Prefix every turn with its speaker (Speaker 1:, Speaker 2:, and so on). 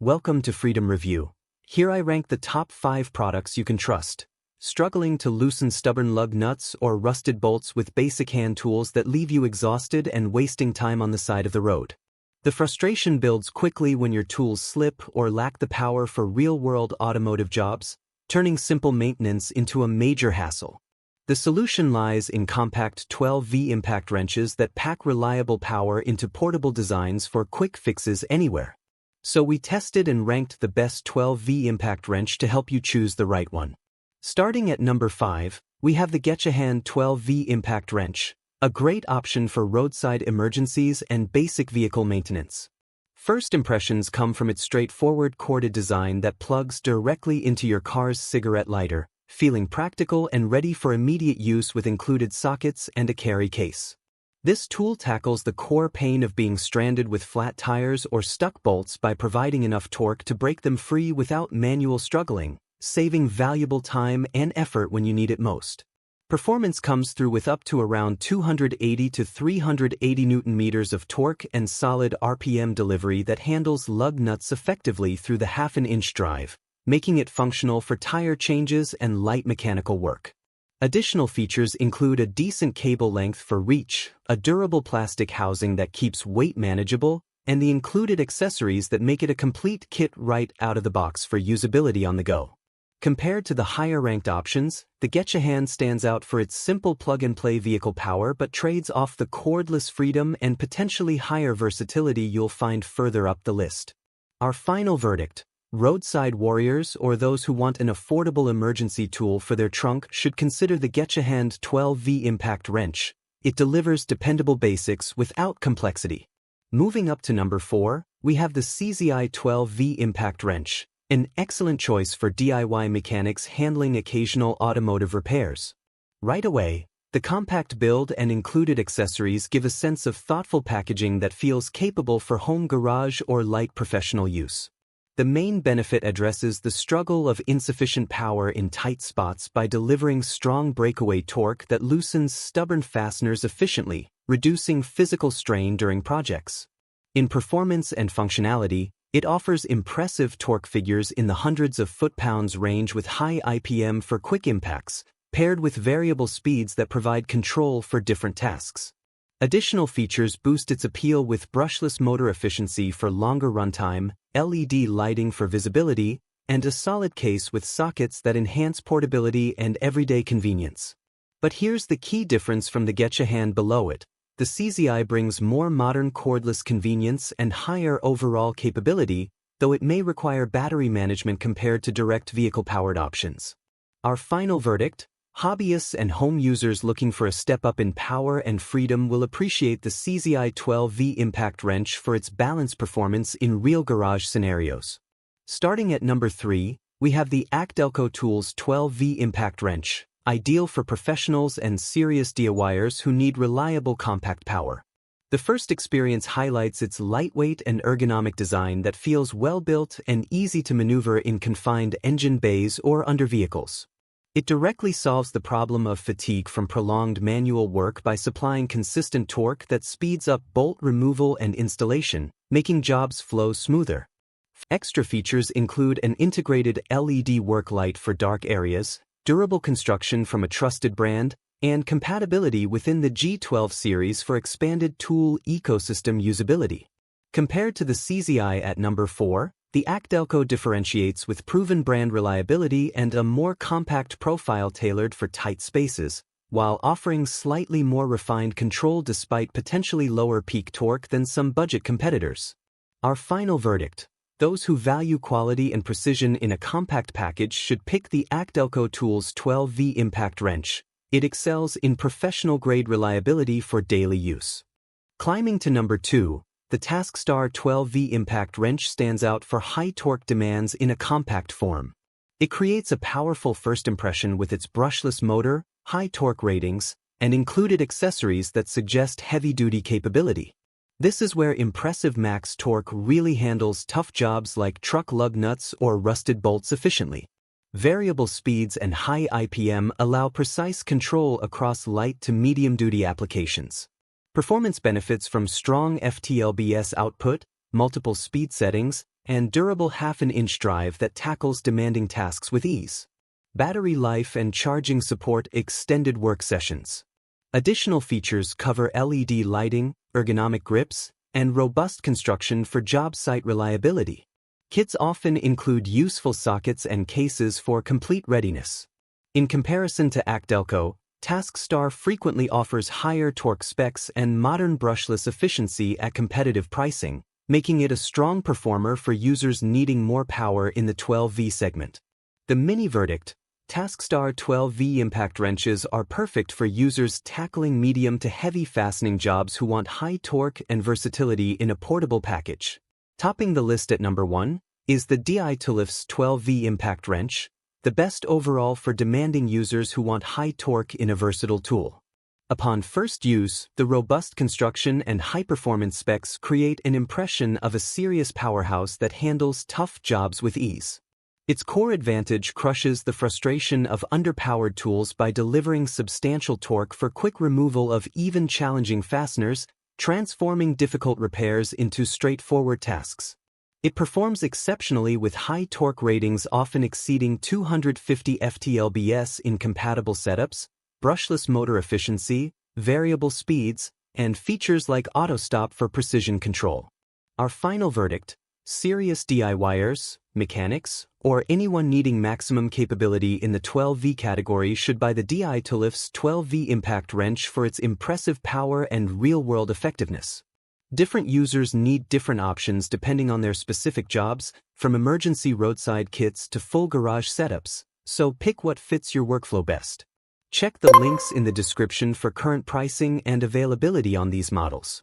Speaker 1: Welcome to Freedom Review. Here I rank the top 5 products you can trust. Struggling to loosen stubborn lug nuts or rusted bolts with basic hand tools that leave you exhausted and wasting time on the side of the road. The frustration builds quickly when your tools slip or lack the power for real-world automotive jobs, turning simple maintenance into a major hassle. The solution lies in compact 12V impact wrenches that pack reliable power into portable designs for quick fixes anywhere. So we tested and ranked the best 12V impact wrench to help you choose the right one. Starting at number 5, we have the GETUHAND 12V impact wrench, a great option for roadside emergencies and basic vehicle maintenance. First impressions come from its straightforward corded design that plugs directly into your car's cigarette lighter, feeling practical and ready for immediate use with included sockets and a carry case. This tool tackles the core pain of being stranded with flat tires or stuck bolts by providing enough torque to break them free without manual struggling, saving valuable time and effort when you need it most. Performance comes through with up to around 280 to 380 Nm of torque and solid RPM delivery that handles lug nuts effectively through the half-an-inch drive, making it functional for tire changes and light mechanical work. Additional features include a decent cable length for reach, a durable plastic housing that keeps weight manageable, and the included accessories that make it a complete kit right out of the box for usability on the go. Compared to the higher-ranked options, the GETUHAND stands out for its simple plug-and-play vehicle power but trades off the cordless freedom and potentially higher versatility you'll find further up the list. Our final verdict: roadside warriors or those who want an affordable emergency tool for their trunk should consider the GETUHAND 12V impact wrench. It delivers dependable basics without complexity. Moving up to number 4, we have the Seesii 12V impact wrench, an excellent choice for DIY mechanics handling occasional automotive repairs. Right away, the compact build and included accessories give a sense of thoughtful packaging that feels capable for home garage or light professional use. The main benefit addresses the struggle of insufficient power in tight spots by delivering strong breakaway torque that loosens stubborn fasteners efficiently, reducing physical strain during projects. In performance and functionality, it offers impressive torque figures in the hundreds of foot-pounds range with high IPM for quick impacts, paired with variable speeds that provide control for different tasks. Additional features boost its appeal with brushless motor efficiency for longer runtime, LED lighting for visibility, and a solid case with sockets that enhance portability and everyday convenience. But here's the key difference from the GETUHAND below it: the Seesii brings more modern cordless convenience and higher overall capability, though it may require battery management compared to direct vehicle-powered options. Our final verdict: hobbyists and home users looking for a step up in power and freedom will appreciate the Seesii 12V impact wrench for its balanced performance in real garage scenarios. Starting at number 3, we have the ACDelco Tools 12V impact wrench, ideal for professionals and serious DIYers who need reliable compact power. The first experience highlights its lightweight and ergonomic design that feels well-built and easy to maneuver in confined engine bays or under vehicles. It directly solves the problem of fatigue from prolonged manual work by supplying consistent torque that speeds up bolt removal and installation, making jobs flow smoother. Extra features include an integrated LED work light for dark areas, durable construction from a trusted brand, and compatibility within the G12 series for expanded tool ecosystem usability. Compared to the Seesii at number 4, the ACDelco differentiates with proven brand reliability and a more compact profile tailored for tight spaces, while offering slightly more refined control despite potentially lower peak torque than some budget competitors. Our final verdict: those who value quality and precision in a compact package should pick the ACDelco Tools 12V impact wrench. It excels in professional-grade reliability for daily use. Climbing to number 2, the TaskStar 12V impact wrench stands out for high torque demands in a compact form. It creates a powerful first impression with its brushless motor, high torque ratings, and included accessories that suggest heavy-duty capability. This is where impressive max torque really handles tough jobs like truck lug nuts or rusted bolts efficiently. Variable speeds and high IPM allow precise control across light to medium-duty applications. Performance benefits from strong FTLBS output, multiple speed settings, and durable half-an-inch drive that tackles demanding tasks with ease. Battery life and charging support extended work sessions. Additional features cover LED lighting, ergonomic grips, and robust construction for job site reliability. Kits often include useful sockets and cases for complete readiness. In comparison to ACDelco, TaskStar frequently offers higher torque specs and modern brushless efficiency at competitive pricing, making it a strong performer for users needing more power in the 12V segment. The mini verdict: TaskStar 12V impact wrenches are perfect for users tackling medium to heavy fastening jobs who want high torque and versatility in a portable package. Topping the list at number 1 is the DIYtoolifz 12V impact wrench, the best overall for demanding users who want high torque in a versatile tool. Upon first use, the robust construction and high-performance specs create an impression of a serious powerhouse that handles tough jobs with ease. Its core advantage crushes the frustration of underpowered tools by delivering substantial torque for quick removal of even challenging fasteners, transforming difficult repairs into straightforward tasks. It performs exceptionally with high torque ratings often exceeding 250 ft/lbs in compatible setups, brushless motor efficiency, variable speeds, and features like auto stop for precision control. Our final verdict: serious DIYers, mechanics, or anyone needing maximum capability in the 12V category should buy the DIYtoolifz 12V impact wrench for its impressive power and real-world effectiveness. Different users need different options depending on their specific jobs, from emergency roadside kits to full garage setups, so pick what fits your workflow best. Check the links in the description for current pricing and availability on these models.